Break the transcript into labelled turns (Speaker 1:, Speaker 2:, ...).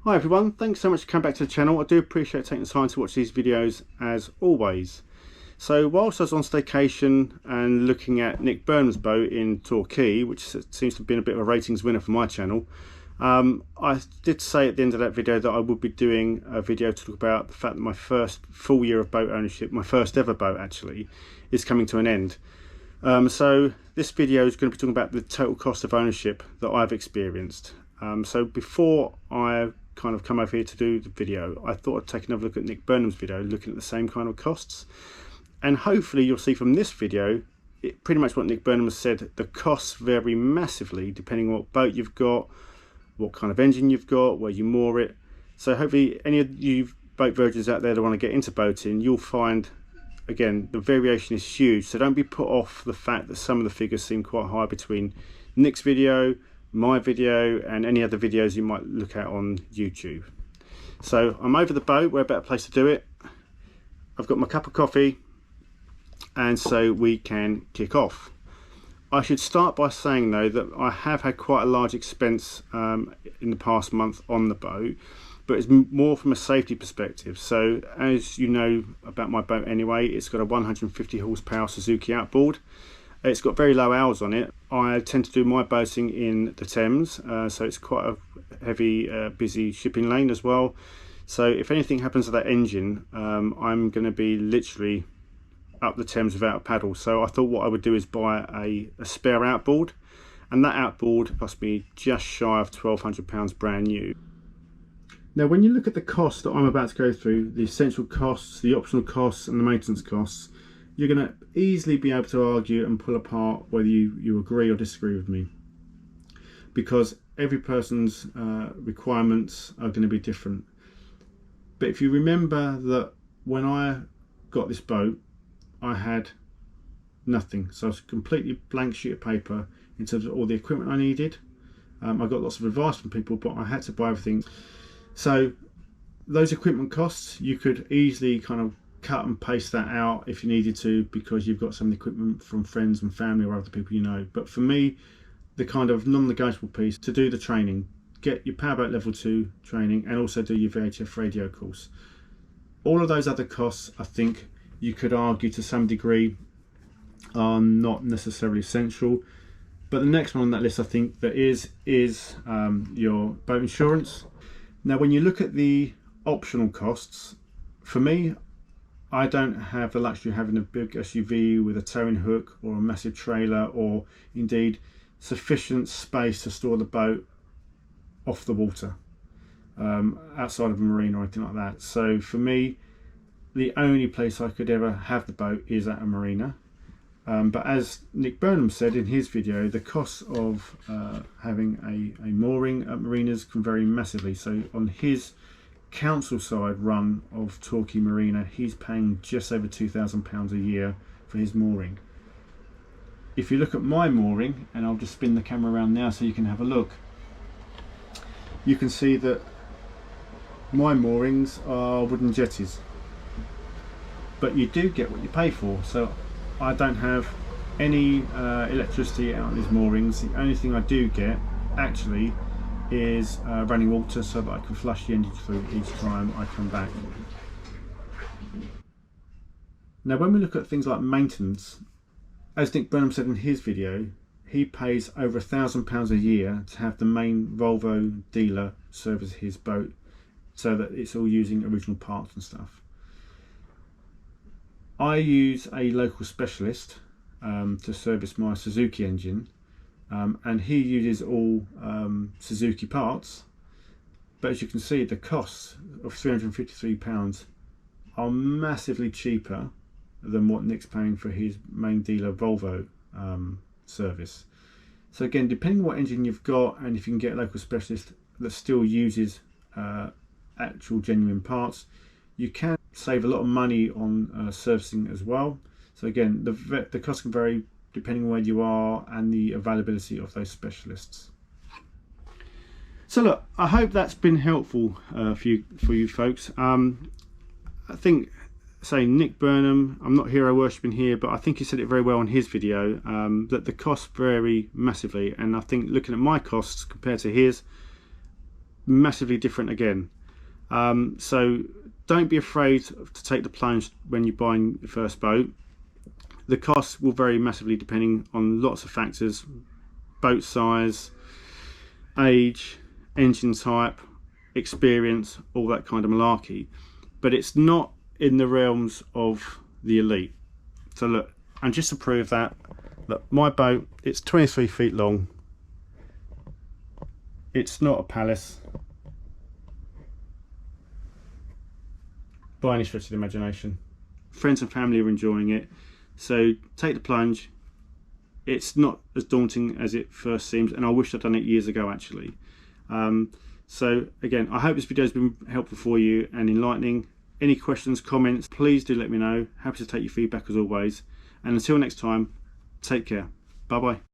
Speaker 1: Hi everyone, thanks so much for coming back to the channel. I do appreciate taking the time to watch these videos as always. So whilst I was on staycation and looking at Nick Burnham's boat in Torquay, which seems to have been a bit of a ratings winner for my channel, I did say at the end of that video that I would be doing a video to talk about the fact that my first full year of boat ownership, my first ever boat actually, is coming to an end. So this video is going to be talking about the total cost of ownership that I've experienced. So before I kind of come over here to do the video, I thought I'd take another look at Nick Burnham's video, looking at the same kind of costs. And hopefully you'll see from this video, pretty much what Nick Burnham has said, the costs vary massively depending on what boat you've got, what kind of engine you've got, where you moor it. So hopefully any of you boat virgins out there that want to get into boating, you'll find, again, the variation is huge. So don't be put off the fact that some of the figures seem quite high between Nick's video, my video, and any other videos you might look at on YouTube. So I'm over the boat, where a better place to do it. I've got my cup of coffee, and so we can kick off. I should start by saying though that I have had quite a large expense in the past month on the boat, but it's more from a safety perspective. So as you know about my boat anyway, it's got a 150 horsepower Suzuki outboard. It's got very low hours on it. I tend to do my boating in the Thames, so it's quite a heavy, busy shipping lane as well. So if anything happens to that engine, I'm going to be literally up the Thames without a paddle. So I thought what I would do is buy a spare outboard, and that outboard cost me just shy of £1,200 brand new. Now when you look at the costs that I'm about to go through, the essential costs, the optional costs and the maintenance costs, you're going to easily be able to argue and pull apart whether you agree or disagree with me, because every person's requirements are going to be different. But if you remember that when I got this boat, I had nothing, so I was a completely blank sheet of paper in terms of all the equipment I needed. I got lots of advice from people, but I had to buy everything. So those equipment costs, you could easily kind of cut and paste that out if you needed to, because you've got some of the equipment from friends and family or other people you know. But for me, the kind of non-negotiable piece, to do the training, get your powerboat level 2 training, and also do your VHF radio course. All of those other costs, I think you could argue to some degree, are not necessarily essential. But the next one on that list, I think that is your boat insurance. Now when you look at the optional costs, for me, I don't have the luxury of having a big SUV with a towing hook or a massive trailer, or indeed sufficient space to store the boat off the water, outside of a marina or anything like that. So for me, the only place I could ever have the boat is at a marina. But as Nick Burnham said in his video, the cost of having a mooring at marinas can vary massively. So on his council side run of Torquay Marina, he's paying just over £2,000 a year for his mooring. If you look at my mooring, and I'll just spin the camera around now so you can have a look, you can see that my moorings are wooden jetties, but you do get what you pay for. So I don't have any electricity out on these moorings. The only thing I do get actually is running water, so that I can flush the engine through each time I come back. Now when we look at things like maintenance, as Nick Burnham said in his video, he pays over £1,000 a year to have the main Volvo dealer service his boat, so that it's all using original parts and stuff. I use a local specialist to service my Suzuki engine, and he uses all Suzuki parts, but as you can see, the costs of £353 are massively cheaper than what Nick's paying for his main dealer Volvo service. So again, depending on what engine you've got, and if you can get a local specialist that still uses actual genuine parts, you can save a lot of money on servicing as well. So again, the cost can vary depending on where you are and the availability of those specialists. So look, I hope that's been helpful for you folks. I think, say, Nick Burnham, I'm not hero worshipping here, but I think he said it very well in his video, that the costs vary massively. And I think looking at my costs compared to his, massively different again. So don't be afraid to take the plunge when you're buying your first boat. The cost will vary massively depending on lots of factors: boat size, age, engine type, experience, all that kind of malarkey. But it's not in the realms of the elite. So look, and just to prove that, look, my boat, it's 23 feet long. It's not a palace by any stretch of the imagination. Friends and family are enjoying it, so take the plunge. It's not as daunting as it first seems, and I wish I'd done it years ago actually. So again, I hope this video has been helpful for you and enlightening. Any questions, comments, please do let me know. Happy to take your feedback as always, and until next time, take care. Bye bye.